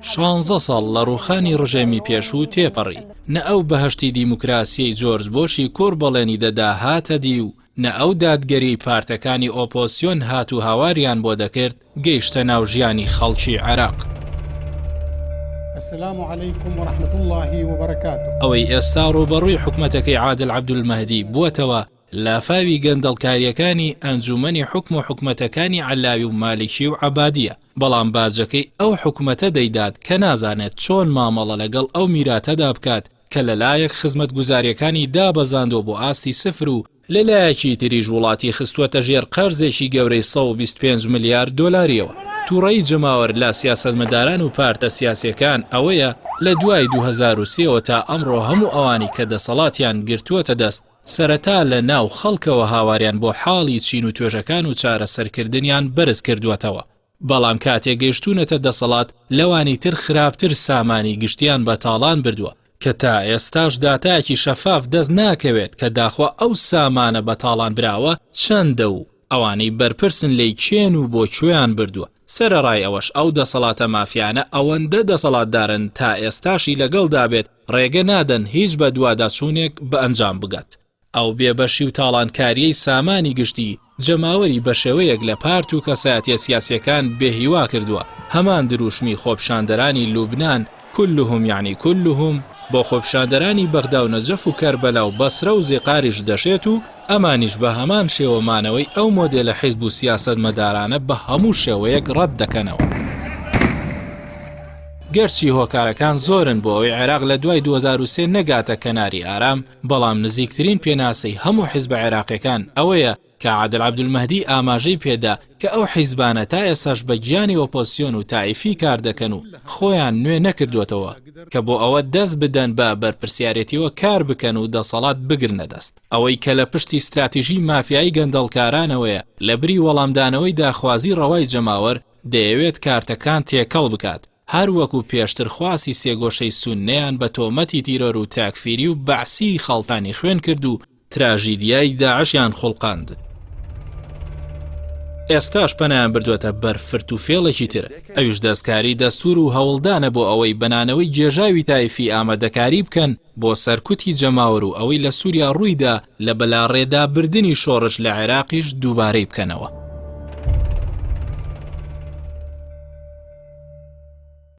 16 ساڵ لە ڕووخانی ڕژێمی پێشوو تێپەڕی، نە ئەو بەهەشتی دیموکراسیەی جۆرج بۆشی کوڕ بەڵێنی دەدا هاتە دی و نە ئەو دادگەری پارتەکانی ئۆپۆسیۆن هات و هاواریان بۆ دەکرد گەیشتە ناو ژیانی خەڵکی عێراق. السلام عليكم ورحمة الله وبركاته. ئەوەی ئێستا ڕوبەڕووی حکومەتەکەی عادل عەبدولمەهدی بووەتەوە لافاوی گەندەڵکاریەکانی ئەنجومەنی حکم و حکومەتەکانی عەلاوی و مالیکی و عەبادیە، بەڵام باجەکەی ئەو حکومەتە دەیدات کە نازانێت چۆن مامەڵە لەگەڵ ئەو میراتەدا بکات کە لەلایەک خزمەتگوزاریەکانی دابەزاندۆ بۆ ئاستی سفر و لەلایەکی تریژ وڵاتی خستووەتە ژێر قەرزێکی گەورەی 125 ملیار دۆلاریەوە. تووڕەیی جەماوەر لە سیاسەتمەداران و پارتە سیاسیەکان ئەوەیە لە دوای 2003 تا ئەمڕۆ هەموو ئەوانی کە دەسەڵاتیان گرتووەتە دەست سەرەتا لە ناو خەڵکەوە هاواریان بۆ حاڵی چین و توێژەکان و چارەسەرکردنیان بەرز کردووەتەوە. بەڵام کاتێک گەیشتوونەتە دەسەڵات لەوانی تر خراپتر سامانی گشتیان بە تاڵان بردووە کە تا ئێستاش داتایەکی شەفاف دەست ناکەوێت کە داخوا ئەو سامانە بە تاڵان براوە چەندە و ئەوانەی بەرپرسن لی کێن و بۆ کوێیان بردووە. سەرەڕای ئەوەش ئەو دەسەڵاتە مافیانە ئەوەندە دەسەڵاتدارن تا ئێستاشی لەگەڵدا بێت ڕێگە نادەن هیچ بە دوواداچوونێک بە ئەنجام بگات. ئەو بێبەشی و تاڵانکاریەی سامانی گشتی جەماوەری بە شێوەیەک لە پارت و کەسایەتیە سیاسیەکان بێهیوا کردووە. هەمان دروشمی خۆپشاندەرانی لوبنان كلهم يعني كلهم بۆ خۆپشاندەرانی بەغدا و نەجەف و کەربەلا و بەسرە و زێقاریش دەشێت و ئەمانیش بە هەمان شێوەمانەوەی ئەو مۆدێلە حیزب و سیاسەتمەدارانە بە هەموو شێوەیەک ڕەت دەکەنەوە. گەرچی هۆکارەکان زۆرن بۆ ئەوەی عێراق لە دوای 2003 نەگاتە کەناری ئارام، بەڵام نزیکترین پێناسەی هەموو حیزبە عێراقیەکان ئەوەیە کە عادل عەبدولمەهدی ئاماژەی پێدا کە ئەو حیزبانە تا ئێستاش بە گیانی ئۆپۆسیۆن و تایفی کار دەکەن و خۆیان نوێ نەکردوێتەوە کە بۆ ئەوە دەست بدەن بە بەرپرسیارەتیەوە کار بکەن و دەسەڵات بگرنە دەست. ئەوەی کە لە پشتی استراتیژی مافیایی گەندەڵکارانەوەیە لە بری وەڵامدانەوەی داخوازی ڕەوای جەماوەر دەیەوێت کارتەکان تێکەڵ بکات، هەروەکو پێشتر خواسی سێگۆشەی سوننیان بە تۆمەتی تیرۆر و تاکفیری و بەعسی خەڵتانی خوێن کرد و تراژیدیای داعشیان خوڵقاند. ئێستاش پەنایان بردوێتە بەر فرتوفێڵێکی تر، ئەویش دەستکاری دەستور و هەوڵدانە بۆ ئەوەی بەنانەوەی جێژاوی تایفی ئامادەکاری بکەن بۆ سەرکوتی جەماوەر و ئەوەی لە سووریا ڕوویدا لە بەلاڕێدا بردننی شۆڕش لە عێراقیش دووبارەی بکەنەوە.